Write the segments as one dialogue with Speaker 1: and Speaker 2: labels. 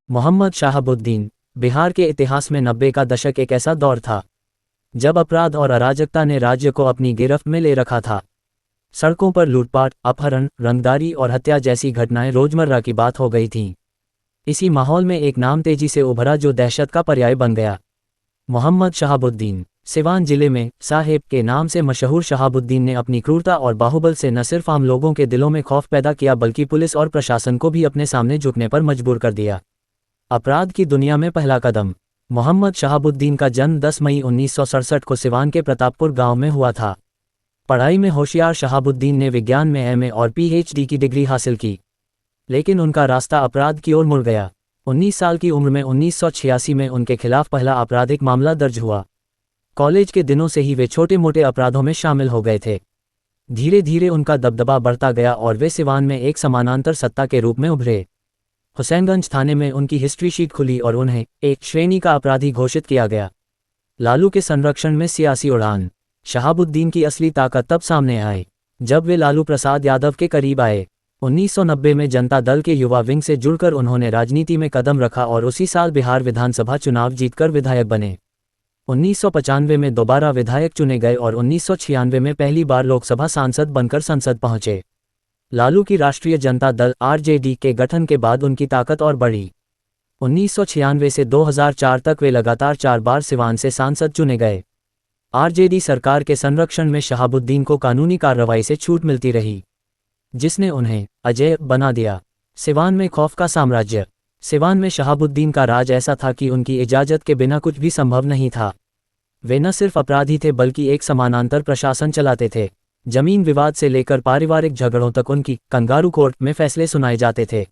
Speaker 1: मोहम्मद शहाबुद्दीन। बिहार के इतिहास में 90 का दशक एक ऐसा दौर था जब अपराध और अराजकता ने राज्य को अपनी गिरफ्त में ले रखा था। सड़कों पर लूटपाट, अपहरण, रंगदारी और हत्या जैसी घटनाएं रोजमर्रा की बात हो गई थीं। इसी माहौल में एक नाम तेजी से उभरा जो दहशत का पर्याय बन गया। मोहम्मद शहाबुद्दीन। सिवान जिले में साहेब के नाम से मशहूर शहाबुद्दीन ने अपनी क्रूरता और बाहुबल से न सिर्फ आम लोगों के दिलों में खौफ पैदा किया बल्कि पुलिस और प्रशासन को भी अपने सामने झुकने पर मजबूर कर दिया। अपराध की दुनिया में पहला कदम। मोहम्मद शहाबुद्दीन का जन्म 10 मई 1967 को सिवान के प्रतापपुर गांव में हुआ था। पढ़ाई में होशियार शहाबुद्दीन ने विज्ञान में एमए और पीएचडी की डिग्री हासिल की, लेकिन उनका रास्ता अपराध की ओर मुड़ गया। 19 साल की उम्र में 1986 में उनके खिलाफ पहला आपराधिक मामला दर्ज हुआ। कॉलेज के दिनों से ही वे छोटे मोटे अपराधों में शामिल हो गए थे। धीरे धीरे उनका दबदबा बढ़ता गया और वे सिवान में एक समानांतर सत्ता के रूप में उभरे। हुसैनगंज थाने में उनकी हिस्ट्री शीट खुली और उन्हें एक श्रेणी का अपराधी घोषित किया गया। लालू के संरक्षण में सियासी उड़ान। शहाबुद्दीन की असली ताकत तब सामने आई जब वे लालू प्रसाद यादव के करीब आए। 1990 में जनता दल के युवा विंग से जुड़कर उन्होंने राजनीति में कदम रखा और उसी साल बिहार विधानसभा चुनाव जीतकर विधायक बने। 1995 में दोबारा विधायक चुने गए और 1996 में पहली बार लोकसभा सांसद बनकर संसद पहुंचे। लालू की राष्ट्रीय जनता दल आरजेडी के गठन के बाद उनकी ताकत और बढ़ी। 1996 से 2004 तक वे लगातार 4 बार सिवान से सांसद चुने गए। आरजेडी सरकार के संरक्षण में शहाबुद्दीन को कानूनी कार्रवाई से छूट मिलती रही, जिसने उन्हें अजेय बना दिया। सिवान में खौफ का साम्राज्य। सिवान में शहाबुद्दीन का राज ऐसा था कि उनकी इजाज़त के बिना कुछ भी संभव नहीं था। वे न सिर्फ अपराधी थे बल्कि एक समानांतर प्रशासन चलाते थे। जमीन विवाद से लेकर पारिवारिक झगड़ों तक उनकी कंगारू कोर्ट में फैसले सुनाए जाते थे।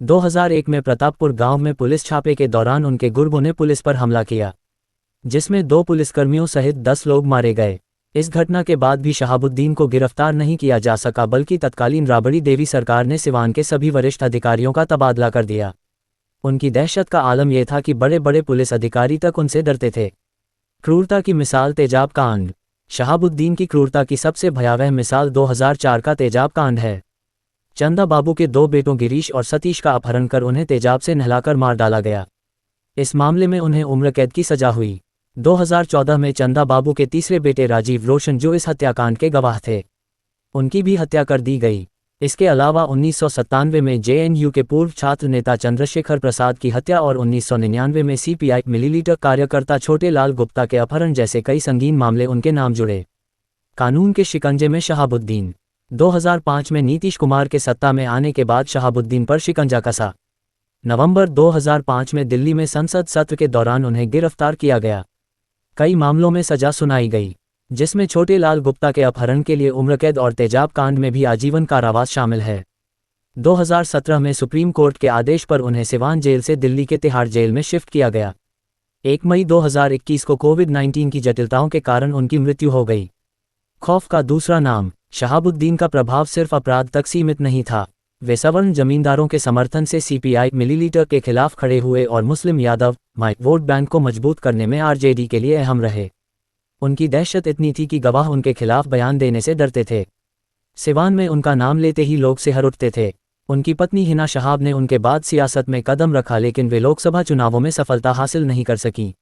Speaker 1: 2001 में प्रतापपुर गांव में पुलिस छापे के दौरान उनके गुर्गों ने पुलिस पर हमला किया, जिसमें 2 पुलिसकर्मियों सहित 10 लोग मारे गए। इस घटना के बाद भी शहाबुद्दीन को गिरफ्तार नहीं किया जा सका बल्कि तत्कालीन राबड़ी देवी सरकार ने सिवान के सभी वरिष्ठ अधिकारियों का तबादला कर दिया। उनकी दहशत का आलम यह था कि बड़े बड़े पुलिस अधिकारी तक उनसे डरते थे। क्रूरता की मिसाल तेजाब कांड। शहाबुद्दीन की क्रूरता की सबसे भयावह मिसाल 2004 का तेजाब कांड है। चंदा बाबू के 2 बेटों गिरीश और सतीश का अपहरण कर उन्हें तेजाब से नहलाकर मार डाला गया। इस मामले में उन्हें उम्र कैद की सजा हुई। 2014 में चंदा बाबू के तीसरे बेटे राजीव रोशन, जो इस हत्याकांड के गवाह थे, उनकी भी हत्या कर दी गई। इसके अलावा 1997 में जेएनयू के पूर्व छात्र नेता चंद्रशेखर प्रसाद की हत्या और 1999 में सीपीआई मिलीलीटर कार्यकर्ता छोटे लाल गुप्ता के अपहरण जैसे कई संगीन मामले उनके नाम जुड़े। कानून के शिकंजे में शहाबुद्दीन। 2005 में नीतीश कुमार के सत्ता में आने के बाद शहाबुद्दीन पर शिकंजा कसा। नवंबर 2005 में दिल्ली में संसद सत्र के दौरान उन्हें गिरफ्तार किया गया। कई मामलों में सजा सुनाई गई, जिसमें छोटे लाल गुप्ता के अपहरण के लिए उम्रकैद और तेजाब कांड में भी आजीवन कारावास शामिल है। 2017 में सुप्रीम कोर्ट के आदेश पर उन्हें सिवान जेल से दिल्ली के तिहाड़ जेल में शिफ्ट किया गया। 1 मई 2021 को कोविड-19 की जटिलताओं के कारण उनकी मृत्यु हो गई। खौफ का दूसरा नाम। शहाबुद्दीन का प्रभाव सिर्फ अपराध तक सीमित नहीं था। वे सवर्ण जमींदारों के समर्थन से सीपीआई मिलीलीटर के खिलाफ खड़े हुए और मुस्लिम यादव वोट बैंक को मजबूत करने में आरजेडी के लिए अहम रहे। उनकी दहशत इतनी थी कि गवाह उनके खिलाफ बयान देने से डरते थे। सिवान में उनका नाम लेते ही लोग सिहर उठते थे। उनकी पत्नी हिना शहाब ने उनके बाद सियासत में कदम रखा, लेकिन वे लोकसभा चुनावों में सफलता हासिल नहीं कर सकीं।